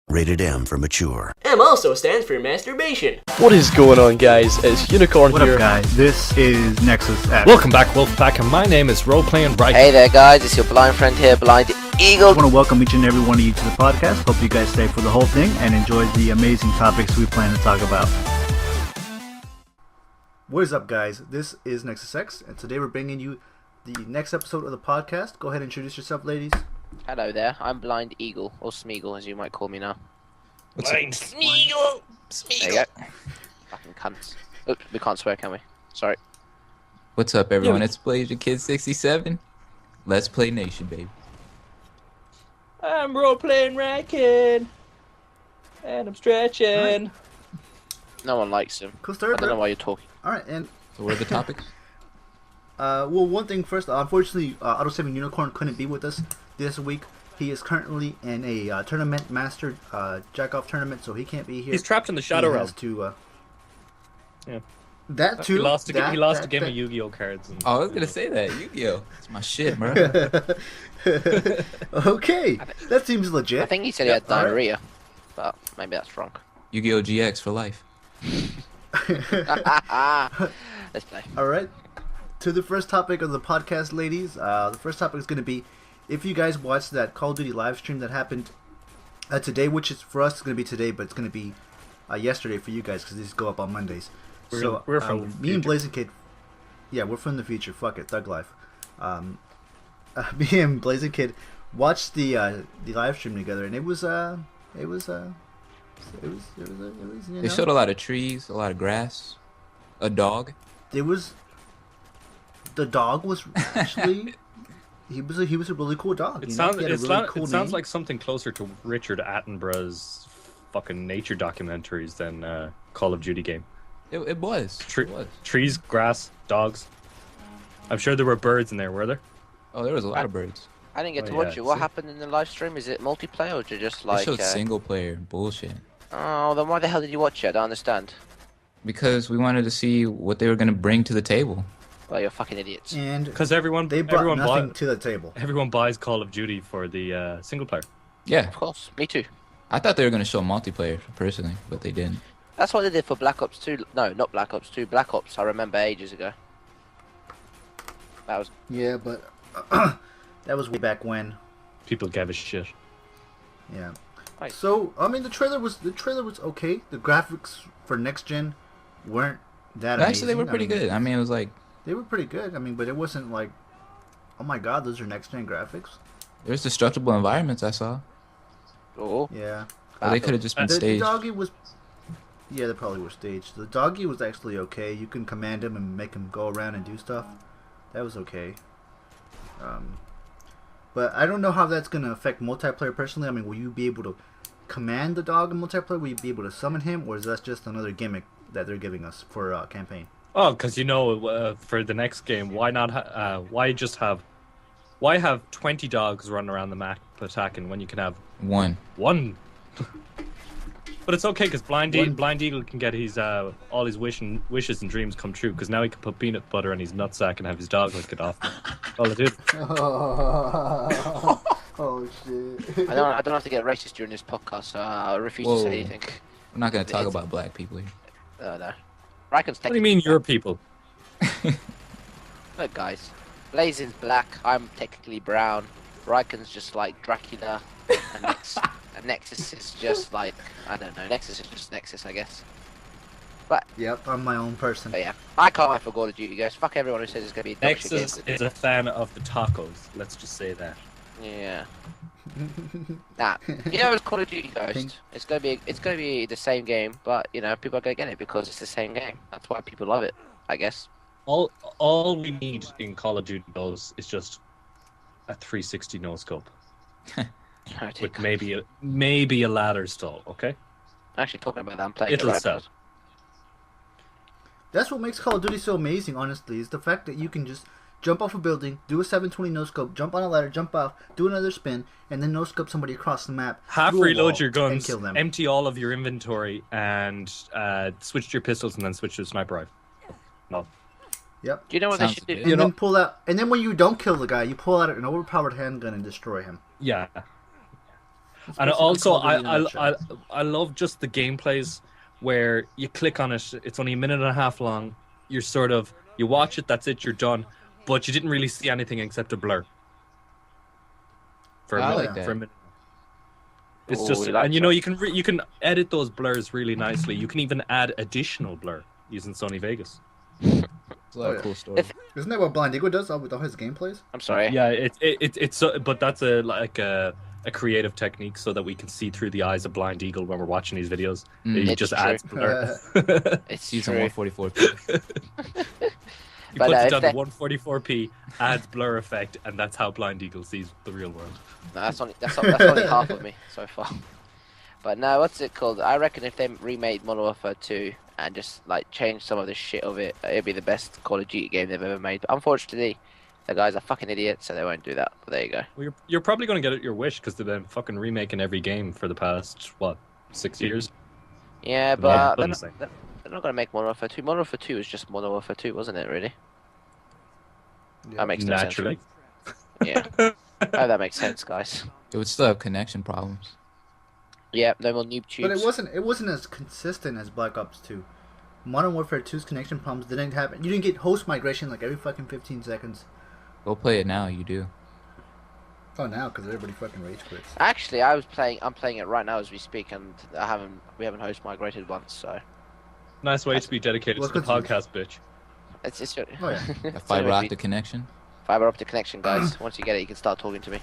Rated M for mature. M also stands for masturbation. What is going on, guys? It's Unicorn What here. up, guys? This is Nexus X. Welcome back, Wolfpack, and my name is RoleplayingRykin. Hey there, guys. It's your blind friend here, Blind Eagle. I want to welcome each and every one of you to the podcast. Hope you guys stay for the whole thing and enjoy the amazing topics we plan to talk about. What is up, guys? This is Nexus X, and today we're bringing you the next episode of the podcast. Go ahead and introduce yourself, ladies. Hello there. I'm Blind Eagle, or Smeagol, as you might call me now. Blind Smeagol! There you go. Fucking cunts. Oops, we can't swear, can we? Sorry. What's up, everyone? It's Blazer Kid 67. Let's play Nation, baby. I'm RoleplayingRykin. And I'm stretching. No one likes him. Cool I start, don't know bro. why you're talking. Alright, and So what are the topics? well, one thing first. Unfortunately, Autosaving Unicorn couldn't be with us this week. He is currently in a tournament master jack-off tournament, so he can't be here. He's trapped in the Shadow He Realm. has to, Yeah. That too. He lost a that, game of Yu-Gi-Oh cards. And, Oh, I was gonna say that. Yu-Gi-Oh! It's my shit, bro. Okay, that seems legit. I think he said he had diarrhea, but maybe that's wrong. Yu-Gi-Oh! GX for life. Let's play. All right. To the first topic of the podcast, ladies. The first topic is going to be if you guys watched that Call of Duty live stream that happened today, which is for us it's going to be today, but it's going to be yesterday for you guys because these go up on Mondays. We're from the me and future. Blazing Kid. Yeah, we're from the future. Fuck it, Thug Life. Me and Blazing Kid watched the live stream together, and it was you know, They showed a lot of trees, a lot of grass, a dog. the dog was actually he was a really cool dog. It you know? sounds He had a really cool it sounds name. like something closer to Richard Attenborough's fucking nature documentaries than Call of Duty game. It was. It was. Trees, grass, dogs. I'm sure there were birds in there, were there? Oh, there was a lot of birds. I didn't get to Oh, watch yeah, it. What see? happened in the live stream? Is it multiplayer or just They like... showed single player bullshit. Oh, then why the hell did you watch it? I don't understand. Because we wanted to see what they were gonna bring to the table. Well, you're fucking idiots. and Because everyone they brought everyone nothing buy- to the table. everyone buys Call of Duty for the single player. Yeah, Of course, me too. I thought they were gonna show multiplayer personally, but they didn't. That's what they did for Black Ops 2. No, not Black Ops 2. Black Ops, I remember ages ago. That was... Yeah, but that was way back when. People gave a shit. Yeah. Right. So I mean, the trailer was okay. The graphics for next gen weren't that amazing. Actually, they were pretty good. I mean, it was like They were pretty good. I mean, but it wasn't like, oh my god, those are next gen graphics. there's destructible environments I saw. Oh, Yeah. But they could have just been The staged. doggy was. Yeah, they probably were staged. The doggy was actually okay. You can command him and make him go around and do stuff. That was okay. But I don't know how that's gonna affect multiplayer personally. I mean, will you be able to command the dog in multiplayer? Will you be able to summon him, or is that just another gimmick that they're giving us for campaign? Oh, because for the next game, why not? Why have 20 dogs running around the map attacking when you can have One. one? But it's okay because Blind One- Eagle can get his all his wishes and dreams come true because now he can put peanut butter in his nutsack and have his dog lick it off. All it is. Oh shit! I don't have to get racist during this podcast, so I refuse to Whoa. say anything. We're not gonna talk It's- about black people here. No. Ryken's What do you mean, your people? Look, guys. Blazing's black. I'm technically brown. Ryken's just like Dracula. And Nexus is just like, I don't know. Nexus is just Nexus, I guess. Yep, I'm my own person. But yeah, I can't wait for Call of Duty, guys. Fuck everyone who says it's gonna be a dog shit game. Nexus is a fan of the tacos. Let's just say that. Yeah. Nah. You know, it's Call of Duty Ghost. Pink. It's gonna be the same game, but you know, people are gonna get it because it's the same game. That's why people love it, I guess. All we need in Call of Duty Ghosts is just a 360 no scope with maybe a ladder stall. Okay. Actually, talking about that, I'm playing It'll it right sell. now. That's what makes Call of Duty so amazing, honestly, is the fact that you can just jump off a building, do a 720 no scope, jump on a ladder, jump off, do another spin, and then no scope somebody across the map. Half through a reload wall, your and guns, kill them. empty all of your inventory, and switch to your pistols, and then switch to a sniper rifle. No. Yep. Do you know what they Sounds should do? good. And You then know- pull out, and then when you don't kill the guy, you pull out an overpowered handgun and destroy him. Yeah. And also, I love just the gameplays where you click on it. It's only a minute and a half long. You're sort of you watch it. That's it. You're done. But you didn't really see anything except a blur. For a I minute. like that. For a minute. It's Oh, just, we like and you know, you can edit those blurs really nicely. You can even add additional blur using Sony Vegas. It's a lot of cool stories. Isn't that what Blind Eagle does with all his gameplays? I'm sorry. Yeah, it's but that's a creative technique so that we can see through the eyes of Blind Eagle when we're watching these videos. He It's just true. adds blur. It's Season true. 144p. He But, puts it if down they- to 144p, adds blur effect, and that's how Blind Eagle sees the real world. No, that's only half of me so far. But no, what's it called? I reckon if they remade Modern Warfare 2 and just like change some of the shit of it, it'd be the best Call of Duty game they've ever made. But unfortunately, the guys are fucking idiots, so they won't do that. But there you go. Well, you're probably going to get it your wish because they've been fucking remaking every game for the past, 6 years? Yeah, They're all but done the same. they're not gonna make Modern Warfare 2. Modern Warfare 2 was just Modern Warfare 2, wasn't it? Really? That makes no sense. Naturally. Yeah. Oh, that makes sense, guys. It would still have connection problems. Yeah, no more noob tubes. But it wasn't as consistent as Black Ops 2. Modern Warfare 2's connection problems didn't happen. You didn't get host migration like every fucking 15 seconds. Go play it now, you do. Oh, now because everybody fucking rage quits. Actually, I'm playing it right now as we speak, and we haven't host migrated once, so Nice way to be dedicated Well, to the good to podcast, bitch. it's your Oh, yeah. A fiber optic connection. fiber optic connection, guys. Once you get it, you can start talking to me.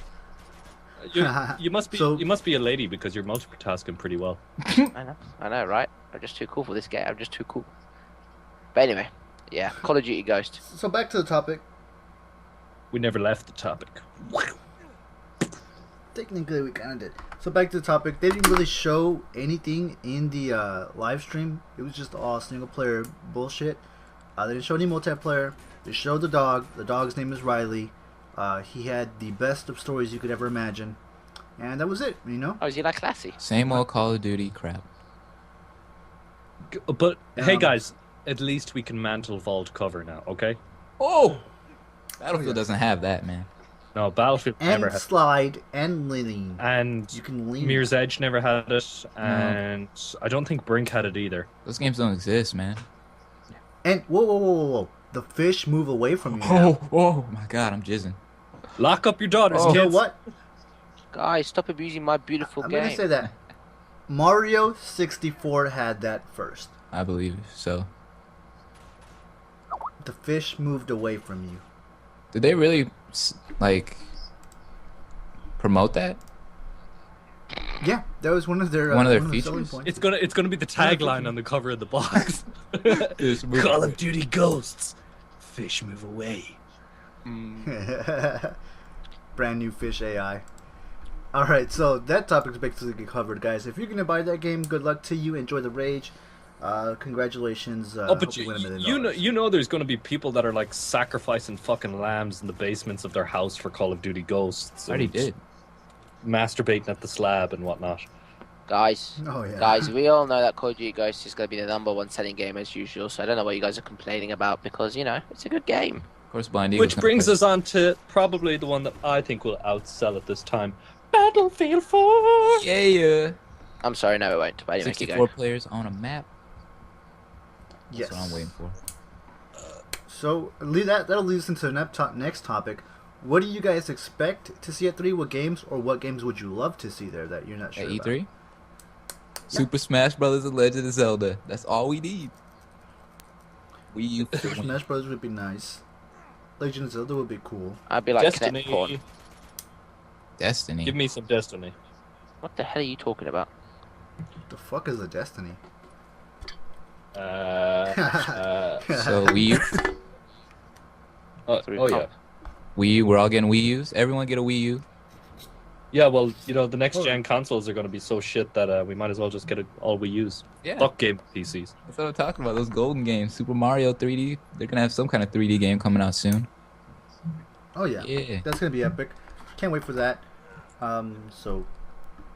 You must be So- you must be a lady because you're multitasking pretty well. I know, right? I'm just too cool for this game. I'm just too cool. But anyway, yeah, Call of Duty Ghost. So back to the topic. We never left the topic. Technically, we kind of did. So back to the topic. They didn't really show anything in the live stream. It was just all single player bullshit. They didn't show any multiplayer. They showed the dog. The dog's name is Riley. He had the best of stories you could ever imagine. And that was it, you know? Oh, is he like classy? Same old Call of Duty crap. But hey, Um, guys, at least we can mantle vault cover now, okay? Oh! Battlefield yeah. doesn't have that, man. No, Battlefield never And had. slide and leaning. And You can lean. Mirror's Edge never had it, and I don't think Brink had it either. Those games don't exist, man. And whoa. The fish move away from you now. Oh my god, I'm jizzing. Lock up your daughters, You know kids. what? Guys, stop abusing my beautiful I'm game. gonna say that Mario 64 had that first. I believe so. The fish moved away from you. Did they really, like, promote that? Yeah, that was one of their One of their selling features? points. It's gonna be the tagline on the cover of the box. This movie- Call of Duty Ghosts. Fish move away. Brand new fish AI. Alright, so that topic's basically covered, guys. If you're gonna buy that game, good luck to you. Enjoy the rage. Congratulations. Oh, but hope you win $1 million. you know there's gonna be people that are like sacrificing fucking lambs in the basements of their house for Call of Duty Ghosts. I already and did. Masturbating at the slab and whatnot. Guys, Oh, yeah. guys, we all know that Call of Duty Ghost is going to be the #1 selling game as usual, so I don't know what you guys are complaining about because, you know, it's a good game. Of course, Blind Eagle's Which gonna brings play. us on to probably the one that I think will outsell at this time. Battlefield 4! Yeah. I'm sorry, no, it won't. But anyway, keep 64 going. players on a map. Yes. That's what I'm waiting for. So that'll lead us into the next topic. What do you guys expect to see at 3? What games or what games would you love to see there that you're not sure At about? E3? Super Smash Brothers and Legend of Zelda. That's all we need. Super Smash Bros. Would be nice. Legend of Zelda would be cool. I'd be like Destiny. Kinect porn. Destiny. Give me some Destiny. What the hell are you talking about? The fuck is a Destiny? So Wii U. Oh yeah. Wii U. We're all getting Wii U's. Everyone get a Wii U. Yeah, well, you know, the next gen consoles are going to be so shit that we might as well just get it all we use. Yeah. Fuck game PCs. That's what I'm talking about. Those golden games. Super Mario 3D. They're gonna have some kind of 3D game coming out soon. Oh yeah. Yeah. That's gonna be epic. Can't wait for that. So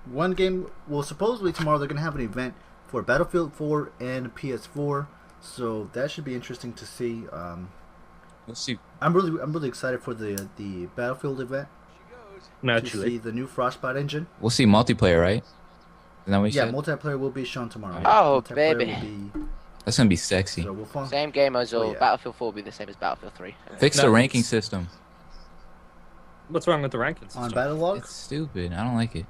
one game. Well, supposedly tomorrow they're gonna have an event for Battlefield 4 and PS4. So that should be interesting to see. Let's see. I'm really excited for the Battlefield event. to Naturally. see the new Frostbite engine. We'll see multiplayer, right? Isn't that what you Yeah, said? multiplayer will be shown tomorrow. Oh, Multiplayer baby. will be- That's gonna be sexy. so we'll find. Same game as all. Oh, yeah. Battlefield 4 will be the same as Battlefield 3. Fix No, the ranking it's- system. What's wrong with the ranking On system? battle log. It's stupid. I don't like it.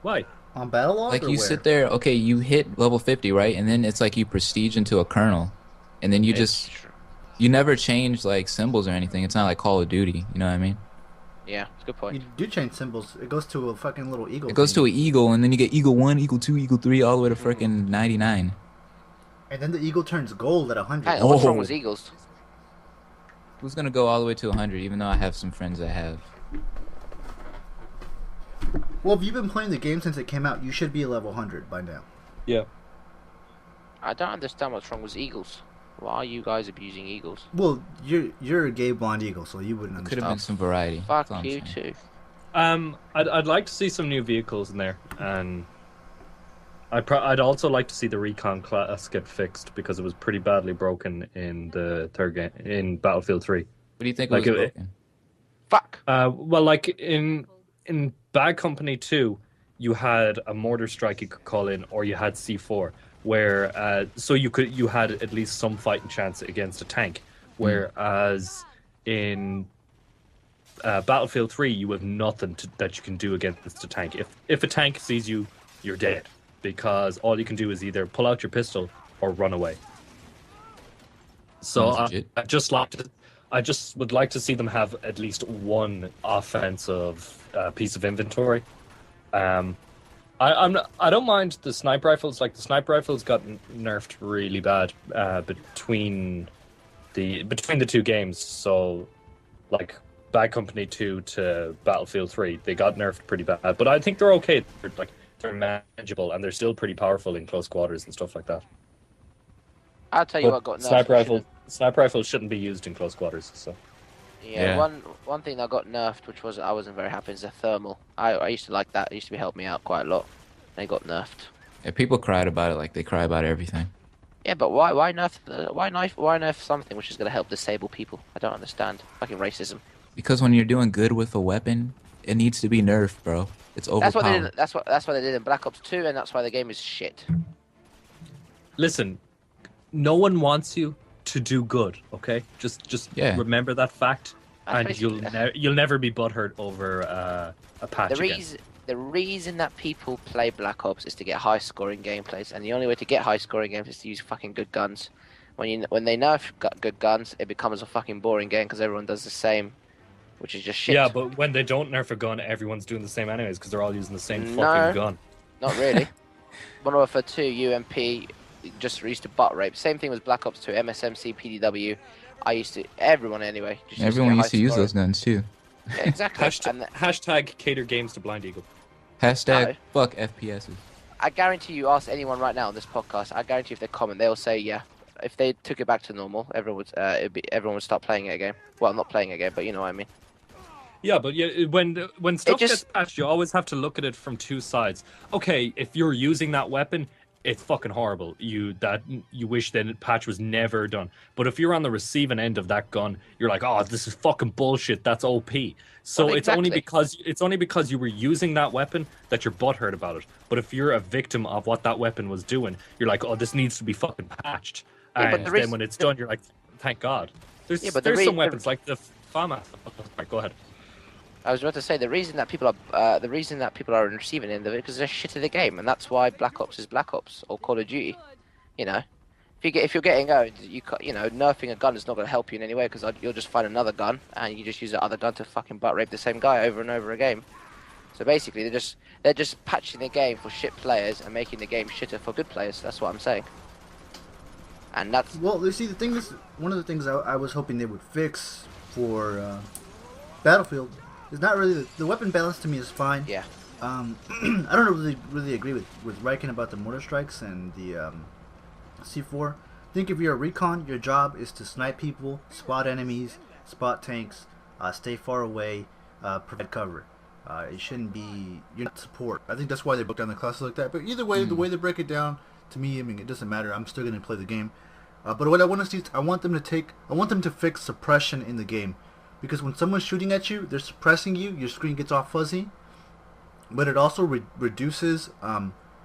Why? On battle log. Like or you where? sit there, okay, you hit level 50, right? And then it's like you prestige into a colonel, and then you just you never change like symbols or anything. It's not like Call of Duty. You know what I mean? Yeah, it's a good point. You do change symbols. It goes to a fucking little eagle. It goes to thing. an eagle, and then you get Eagle 1, Eagle 2, Eagle 3, all the way to freaking 99. And then the eagle turns gold at 100. Hang on, what's wrong Oh. with Eagles? Who's gonna go all the way to 100? Even though I have some friends that have. Well, if you've been playing the game since it came out, you should be at level 100 by now. Yeah. I don't understand what's wrong with Eagles. Why are you guys abusing Eagles? Well, you're a gay blonde eagle, so you wouldn't Could have understand. been some variety. Fuck That's all I'm you saying. too. I'd like to see some new vehicles in there, and I'd also like to see the recon class get fixed because it was pretty badly broken in the third game in Battlefield 3. What do you think Like was it- broken? Fuck. Well, like in Bad Company 2, you had a mortar strike you could call in, or you had C4, where so you had at least some fighting chance against a tank. Whereas in Battlefield 3, you have nothing that you can do against a tank. If a tank sees you, you're dead, because all you can do is either pull out your pistol or run away. So Sounds legit. I just would like to see them have at least one offensive piece of inventory. I don't mind the sniper rifles. Like the sniper rifles got nerfed really bad between the two games. So like Bad Company 2 to Battlefield 3, they got nerfed pretty bad. But I think they're okay. They're manageable, and they're still pretty powerful in close quarters and stuff like that. I'll tell you But what got nerfed. sniper rifles shouldn't be used in close quarters. So Yeah, Yeah. one thing that got nerfed, which was I wasn't very happy, is the thermal. I used to like that. It used to help me out quite a lot. They got nerfed. Yeah, people cried about it like they cry about everything. Yeah, but why nerf something which is going to help disable people? I don't understand. Fucking racism. Because when you're doing good with a weapon, it needs to be nerfed, bro. It's That's what they overpowered. did. That's what they did in Black Ops 2, and that's why the game is shit. listen, no one wants you to do good. Okay, just Yeah. remember that fact, and Basically, you'll never be butthurt over a patch the again. the reason that people play Black Ops is to get high scoring gameplays, and the only way to get high scoring games is to use fucking good guns. When they nerf good guns, it becomes a fucking boring game because everyone does the same, which is just shit. Yeah, but when they don't nerf a gun, everyone's doing the same anyways because they're all using the same No. fucking gun. Not really. Modern Warfare 2, UMP, just used to butt rape. Same thing with Black Ops 2, MSMC, PDW. Everyone anyway. Just Everyone get used to high use scoring. those guns too. Yeah, exactly. And Hashtag cater games to Blind Eagle. Hashtag No. fuck FPSs. I guarantee you, ask anyone right now on this podcast, I guarantee if they comment, they'll say, yeah. If they took it back to normal, everyone would start playing it again. Well, not playing it again, but you know what I mean. Yeah, but yeah, when stuff just- gets patched, you always have to look at it from two sides. Okay, if you're using that weapon, it's fucking horrible. You wish that patch was never done. But if you're on the receiving end of that gun, you're like, oh, this is fucking bullshit. That's OP. So Well, it's only exactly. because you were using that weapon that you're butthurt about it. But if you're a victim of what that weapon was doing, you're like, oh, this needs to be fucking patched. Yeah, but And the then reason- when it's done, you're like, thank God. There's Yeah, but there's some weapons like the FAMA. Right, go ahead. I was about to say the reason that people are on receiving end of it because they're shit at the game, and that's why Black Ops is Black Ops or Call of Duty. You know, if you're getting owned, nerfing a gun is not going to help you in any way because you'll just find another gun and you just use that other gun to fucking butt rape the same guy over and over again. So basically, they're just patching the game for shit players and making the game shitter for good players. That's what I'm saying. And that's Well, you see, the thing is, one of the things I was hoping they would fix for Battlefield is not really the weapon balance. To me, is fine. yeah. I don't really agree with Rykin about the mortar strikes and the C4. I think if you're a recon, your job is to snipe people, spot enemies, spot tanks, stay far away, provide cover. It shouldn't be you're not support. I think that's why they broke down the classes like that. But either way, the way they break it down, to me, I mean, it doesn't matter. I'm still gonna play the game. But what I want to see, I want them to fix suppression in the game. because when someone's shooting at you, they're suppressing you. Your screen gets all fuzzy, but it also reduces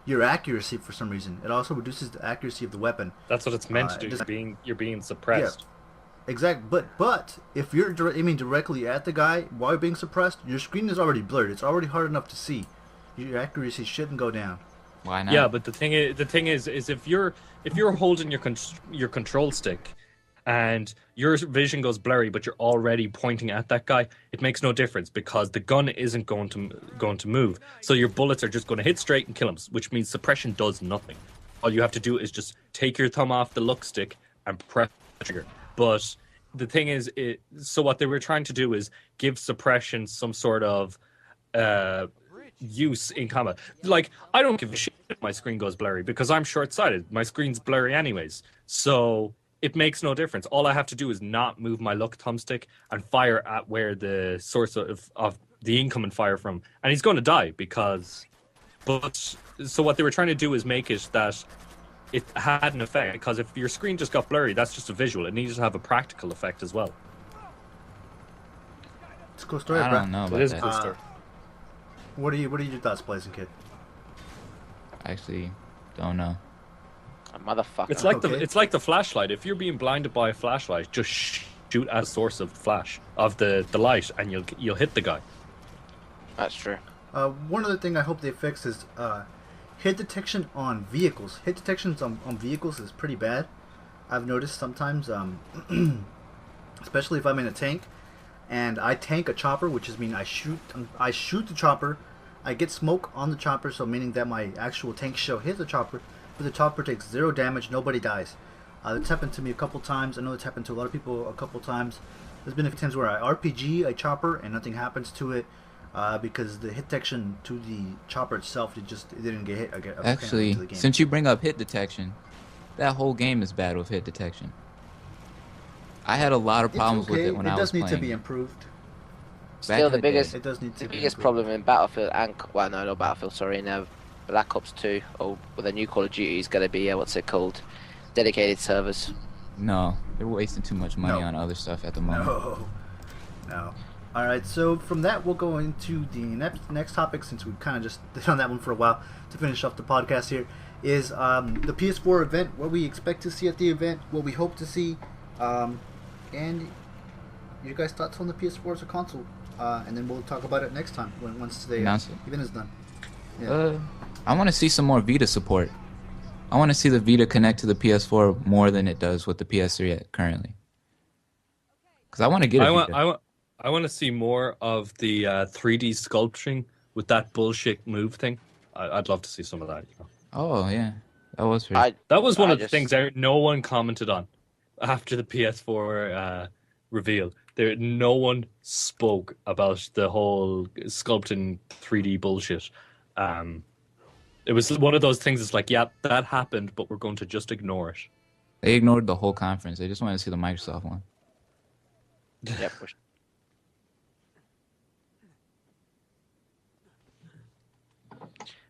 your accuracy for some reason. It also reduces the accuracy of the weapon. That's what it's meant to do. You're being suppressed. Yeah, exactly. But if you're aiming directly at the guy while you're being suppressed, your screen is already blurred. It's already hard enough to see. Your accuracy shouldn't go down. Why not? Yeah, but the thing is if you're holding your control stick and your vision goes blurry, but you're already pointing at that guy, it makes no difference because the gun isn't going to move. So your bullets are just going to hit straight and kill him, which means suppression does nothing. All you have to do is just take your thumb off the look stick and press the trigger. But the thing is, so what they were trying to do is give suppression some sort of use in combat. Like, I don't give a shit if my screen goes blurry because I'm short-sighted. My screen's blurry anyways. So it makes no difference. All I have to do is not move my look thumbstick and fire at where the source of the incoming fire from. And he's going to die because... But so what they were trying to do is make it that it had an effect, because if your screen just got blurry, that's just a visual. It needs to have a practical effect as well. It's a cool story, I don't know about It is a that. cool story. What are your thoughts, Blazing Kid? Actually, don't know. A motherfucker. It's like Okay. it's like the flashlight. If you're being blinded by a flashlight, just shoot at the source of the flash of the light, and you'll hit the guy. That's true. One other thing I hope they fix is hit detection on vehicles. Hit detections on vehicles is pretty bad. I've noticed sometimes, especially if I'm in a tank, and I tank a chopper, which is mean I shoot the chopper. I get smoke on the chopper, so meaning that my actual tank shell hit the chopper, but the chopper takes 0 damage, nobody dies. It's happened to me a couple times. I know it's happened to a lot of people a couple times. There's been a few times where I RPG a chopper and nothing happens to it because the hit detection to the chopper itself, it didn't get hit. Actually, into the game. since you bring up hit detection, that whole game is bad with hit detection. I had a lot of problems with it when I was playing. It does need to be improved. Still, in the the day. biggest It does need to the be biggest improved. problem in Battlefield and not Battlefield, sorry, in Black Ops 2 or with a new Call of Duty is going to be what's it called? Dedicated servers. No, they're wasting too much money No. on other stuff at the moment. No. All right, so from that we'll go into the next topic, since we kind of just did on that one for a while to finish off the podcast here, is the PS4 event, what we expect to see at the event, what we hope to see, and your guys' thoughts on the PS4 as a console, and then we'll talk about it next time once the Announce it. event is done. Yeah. I want to see some more Vita support. I want to see the Vita connect to the PS4 more than it does with the PS3 currently. Because I want to get a Vita. I want to see more of the 3D sculpting with that bullshit move thing. I'd love to see some of that. You know? Oh, yeah. That was pretty... That was one of the things no one commented on after the PS4 reveal. No one spoke about the whole sculpting 3D bullshit. It was one of those things. It's like, yeah, that happened, but we're going to just ignore it. They ignored the whole conference. They just wanted to see the Microsoft one. Yep.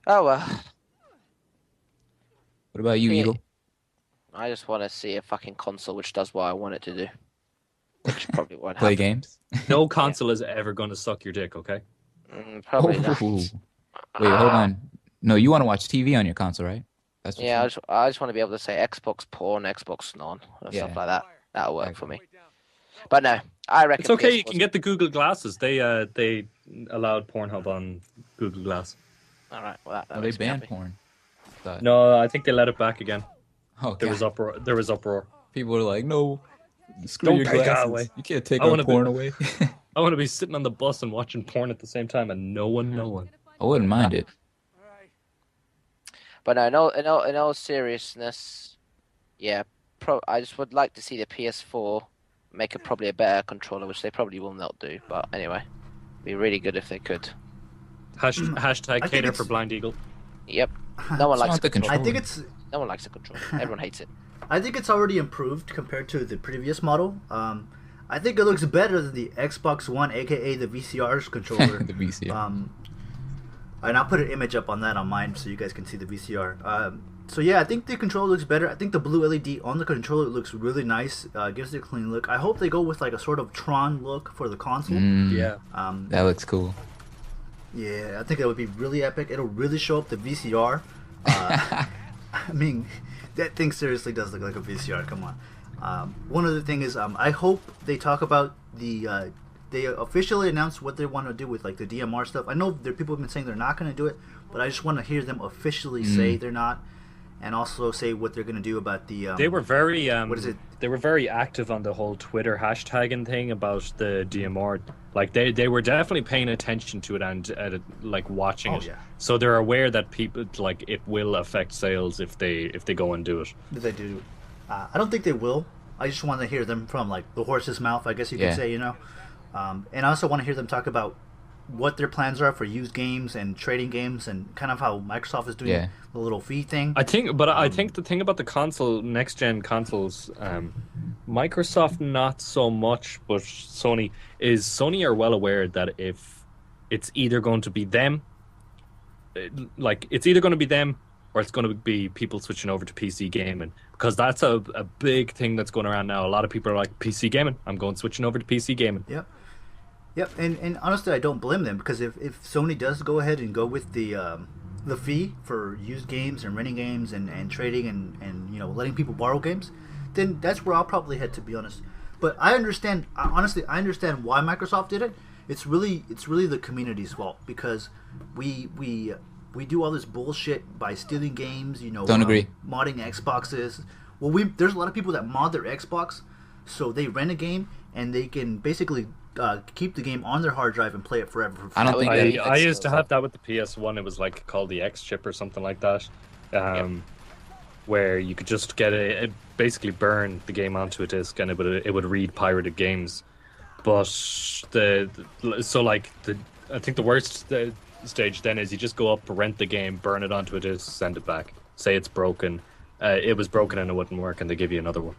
Oh well. What about you, Yeah. Eagle? I just want to see a fucking console which does what I want it to do. Which probably won't Play happen. games? No console is ever going to suck your dick, okay? Probably not. Ooh. Wait, hold on. No, you want to watch TV on your console, right? That's what Yeah, you... I just want to be able to say Xbox porn, Xbox non, or Yeah. stuff like that. That'll work for me. But no, I reckon It's okay. You PS4 's can get the Google Glasses. They allowed Pornhub on Google Glass. All right. Well, that Oh, they makes me banned happy. porn. Thought- No, I think they let it back again. Oh, There God. was uproar. There was uproar. People were like, no, screw Don't your take that glasses. away. You can't take I our wanna be- porn away. I want to be sitting on the bus and watching porn at the same time, and no one. I wouldn't mind it. But no, in all seriousness, yeah, I just would like to see the PS4 make probably a better controller, which they probably will not do. But anyway, be really good if they could. Hashtag I think cater it's- for blind eagle. Yep. No one It's likes not the a controller. I think it's No one likes a controller. Everyone hates it. I think it's already improved compared to the previous model. I think it looks better than the Xbox One, aka the VCR's controller. The VCR. And I'll put an image up on that on mine so you guys can see the VCR. So yeah, I think the controller looks better. I think the blue LED on the controller looks really nice. Gives it a clean look. I hope they go with like a sort of Tron look for the console. Yeah. That looks cool. Yeah, I think that would be really epic. It'll really show up the VCR. I mean, that thing seriously does look like a VCR. Come on. One other thing is, I hope they talk about the. They officially announced what they want to do with like the DMR stuff. I know there are people have been saying they're not going to do it, but I just want to hear them officially say they're not, and also say what they're going to do about the. They were very what is it? They were very active on the whole Twitter hashtagging thing about the DMR. Like they were definitely paying attention to it and like watching it. Yeah. So they're aware that people like it will affect sales if they go and do it. If they do, I don't think they will. I just want to hear them from like the horse's mouth, I guess you could say, you know. And I also want to hear them talk about what their plans are for used games and trading games and kind of how Microsoft is doing the little fee thing. I think the thing about the console, next gen consoles, Microsoft not so much, but Sony are well aware that if it's either going to be them, it's either going to be them or it's going to be people switching over to PC gaming, because that's a big thing that's going around now. A lot of people are like, PC gaming, I'm going switching over to PC gaming. Yep, and honestly, I don't blame them, because if Sony does go ahead and go with the fee for used games and renting games and trading and you know letting people borrow games, then that's where I'll probably head, to be honest. But I understand, honestly, I understand why Microsoft did it. It's really the community's fault, because we do all this bullshit by stealing games, you know, Don't agree. Modding Xboxes. Well, there's a lot of people that mod their Xbox, so they rent a game and they can basically keep the game on their hard drive and play it forever. For free. I don't think I used to have that with the PS1. It was like called the X chip or something like that, where you could just get it basically burn the game onto a disc and it would read pirated games. But I think the worst stage then is you just go up, rent the game, burn it onto a disc, send it back. Say it's broken, it was broken and it wouldn't work, and they give you another one.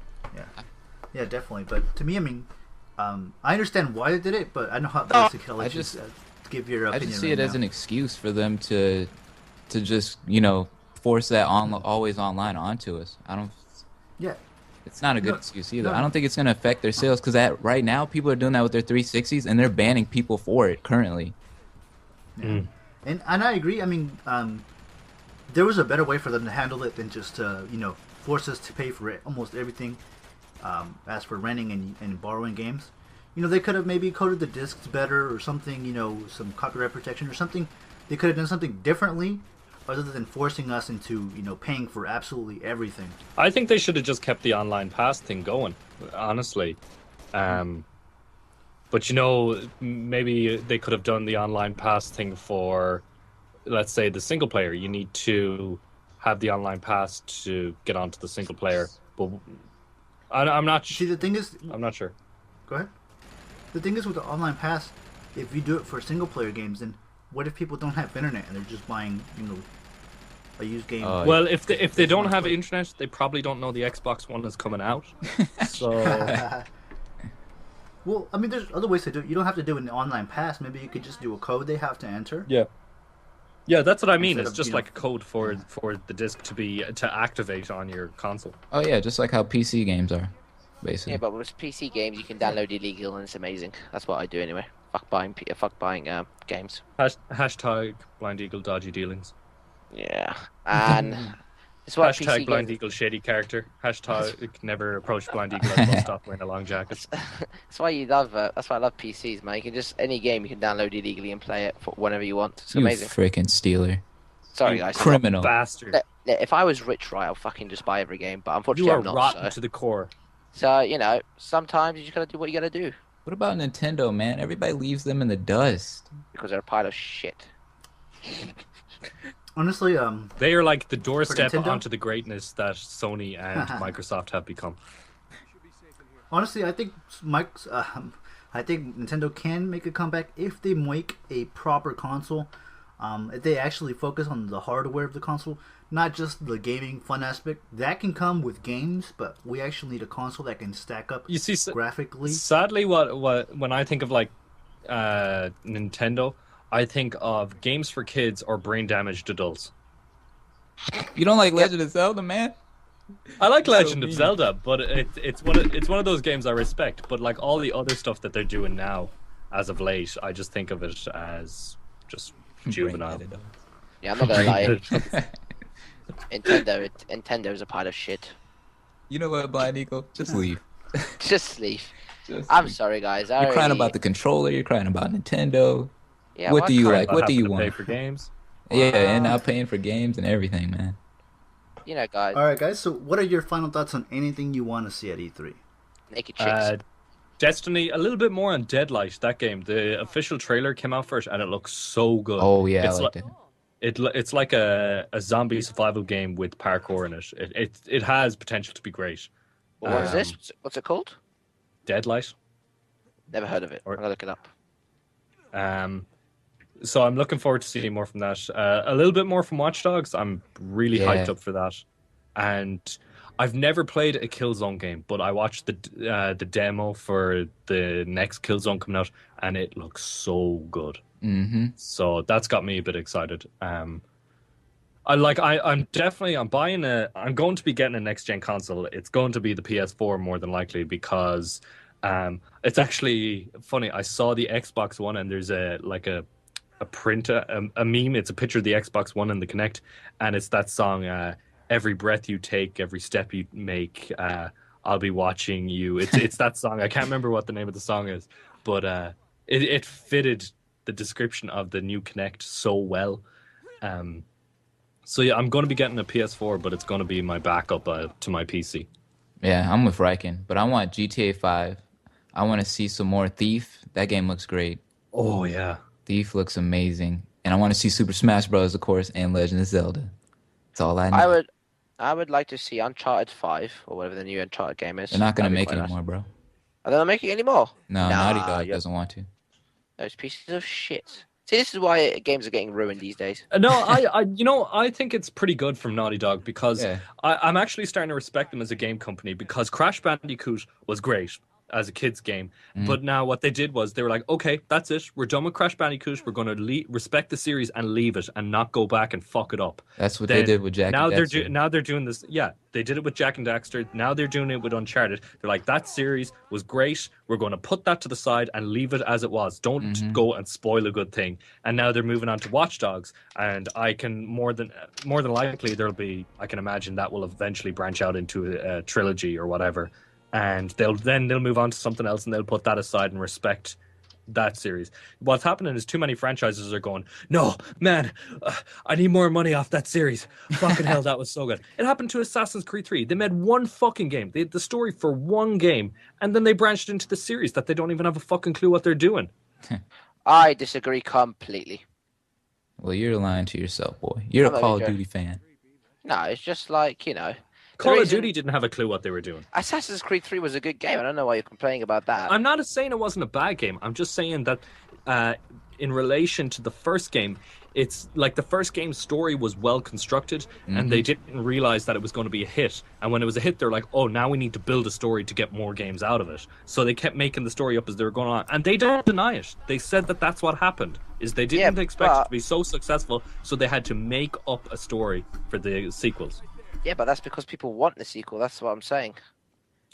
Yeah, definitely. But to me, I mean, I understand why they did it, but I know how basic. I'll let you give your opinion. I just see it as an excuse for them to just force that always online onto us. I don't. Yeah. It's not a good excuse either. I don't think it's going to affect their sales, because right now people are doing that with their 360s and they're banning people for it currently. Yeah. And I agree. I mean, there was a better way for them to handle it than just force us to pay for it, almost everything. As for renting and borrowing games, they could have maybe coded the discs better or something. Some copyright protection or something. They could have done something differently, other than forcing us into paying for absolutely everything. I think they should have just kept the online pass thing going, honestly. But maybe they could have done the online pass thing for, let's say, the single player. You need to have the online pass to get onto the single player. But I'm not. See, the thing is, I'm not sure. Go ahead. The thing is with the online pass, if you do it for single player games, then what if people don't have internet and they're just buying, a used game? Well, if they don't have internet, they probably don't know the Xbox One is coming out. So. Well, I mean, there's other ways to do it. You don't have to do an online pass. Maybe you could just do a code they have to enter. Yeah, that's what I mean. It's just like a code for the disc to activate on your console. Oh yeah, just like how PC games are, basically. Yeah, but with PC games, you can download illegal and it's amazing. That's what I do anyway. Fuck buying games. Hashtag Blind Eagle dodgy dealings. Yeah, and it's what hashtag PC Blind games... Eagle shady character. Hashtag never approach Blind Eagle at bus stop wearing a long jacket. That's why you love. That's why I love PCs, man. You can just any game you can download illegally and play it for whenever you want. It's amazing. Freaking stealer. Sorry, guys. Criminal bastard. If I was rich, right, I'll fucking just buy every game. But unfortunately, You are I'm not. rotten to the core. So sometimes you just gotta do what you gotta do. What about Nintendo, man? Everybody leaves them in the dust. Because they're a pile of shit. Honestly, they are like the doorstep Nintendo? onto the greatness that Sony and Microsoft have become. Honestly, I think I think Nintendo can make a comeback if they make a proper console. If they actually focus on the hardware of the console, not just the gaming fun aspect. That can come with games, but we actually need a console that can stack up. You see, graphically. Sadly, what when I think of like Nintendo, I think of games for kids or brain damaged adults. You don't like Legend of Zelda, man? I like So Legend of mean. Zelda, but it's one of those games I respect. But like all the other stuff that they're doing now, as of late, I just think of it as just juvenile. Yeah, I'm not gonna lie. Nintendo's a pile of shit. You know what, Blind Eagle? Just leave. Just leave. Just I'm leave. sorry, guys. You're crying about the controller. You're crying about Nintendo. Yeah, What do you like? About What do having you to pay want? for games? Yeah, and now paying for games and everything, man. You know, guys. All right, guys. So, what are your final thoughts on anything you want to see at E3? Naked chicks. Destiny, a little bit more on Deadlight. That game, the official trailer came out first, and it looks so good. Oh yeah, it's I liked it. It's like a zombie survival game with parkour in it. It has potential to be great. What is this? What's it called? Deadlight. Never heard of it. I'm gonna look it up. So I'm looking forward to seeing more from that. A little bit more from Watch Dogs. I'm really hyped up for that. And I've never played a Killzone game, but I watched the demo for the next Killzone coming out, and it looks so good. Mm-hmm. So that's got me a bit excited. I'm going to be getting a next gen console. It's going to be the PS4 more than likely because it's actually funny. I saw the Xbox One and there's a meme. It's a picture of the Xbox One and the Kinect, and it's that song, "Every breath you take, every step you make, I'll be watching you." It's that song. I can't remember what the name of the song is, but it fitted the description of the new Kinect so well. So yeah, I'm going to be getting a PS4, but it's going to be my backup to my PC. Yeah, I'm with Rykin, but I want GTA 5. I want to see some more Thief. That game looks great. Oh yeah, Thief looks amazing, and I want to see Super Smash Bros. Of course, and Legend of Zelda. That's all I need. I would like to see Uncharted 5 or whatever the new Uncharted game is. They're not gonna That'd be make quite it nice. anymore, bro. Are they not making it anymore? No, Nah, Naughty Dog you're- doesn't want to. Those pieces of shit. See, this is why games are getting ruined these days. No, I think it's pretty good from Naughty Dog because Yeah. I'm actually starting to respect them as a game company because Crash Bandicoot was great as a kid's game, but now what they did was they were like, okay, that's it, we're done with Crash Bandicoot, we're going to respect the series and leave it and not go back and fuck it up. That's what Then they did with Jack now and Dexter. now they're doing this. Yeah, they did it with Jack and Dexter. Now they're doing it with Uncharted. They're like, that series was great. We're going to put that to the side and leave it as it was. Don't go and spoil a good thing. And now they're moving on to Watch Dogs. And I can more than likely I can imagine that will eventually branch out into a trilogy or whatever. And they'll move on to something else and they'll put that aside and respect that series. What's happening is too many franchises are going, no, man, I need more money off that series. Fucking hell, that was so good. It happened to Assassin's Creed 3. They made one fucking game. They had the story for one game, and then they branched into the series that they don't even have a fucking clue what they're doing. I disagree completely. Well, you're lying to yourself, boy. You're I'm a not Call of even Duty fan. No, it's just like, Call of reason- Duty didn't have a clue what they were doing. Assassin's Creed 3 was a good game. I don't know why you're complaining about that. I'm not saying it wasn't a bad game. I'm just saying that in relation to the first game, it's like the first game's story was well constructed and they didn't realize that it was going to be a hit. And when it was a hit, they're like, oh, now we need to build a story to get more games out of it. So they kept making the story up as they were going on. And they don't deny it. They said that that's what happened, is they didn't expect it to be so successful, so they had to make up a story for the sequels. Yeah, but that's because people want the sequel. That's what I'm saying.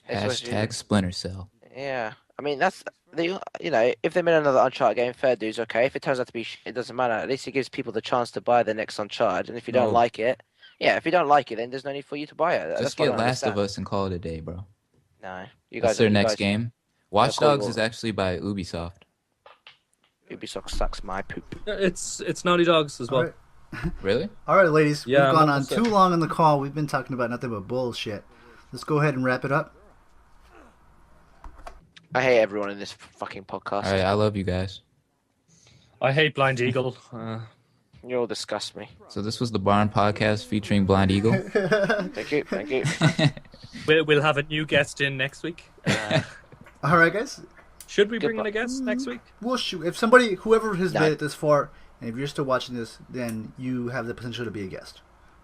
It's what you- Hashtag Splinter Cell. Yeah, I mean that's if they made another Uncharted game, fair dues, okay. If it turns out to be shit, it doesn't matter. At least it gives people the chance to buy the next Uncharted. And if you don't like it, if you don't like it, then there's no need for you to buy it. That's Just what I get don't Last of understand. Us and call it a day, bro. No, you That's guys. their you next guys- game. Watch cool, Dogs well- is actually by Ubisoft. Ubisoft sucks my poop. It's Naughty Dogs as well. All right. Really? All right, ladies. Yeah, we've gone I'm on upset. too long on the call. We've been talking about nothing but bullshit. Let's go ahead and wrap it up. I hate everyone in this fucking podcast. All right, I love you guys. I hate Blind Eagle. You all disgust me. So this was the Barn Podcast featuring Blind Eagle. Thank you, thank you. We'll have a new guest in next week. All right, guys. Should we bring in a guest next week? We'll shoot. If whoever has No. made it this far, and if you're still watching this, then you have the potential to be a guest.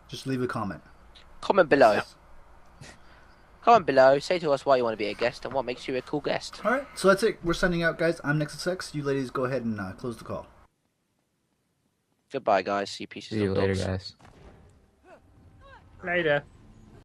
Just leave a comment. Comment below. Comment below. Say to us why you want to be a guest and what makes you a cool guest. All right. So that's it. We're signing out, guys. I'm NEXUS. You ladies go ahead and close the call. Goodbye, guys. See you pieces See you of later, dogs. guys. Later.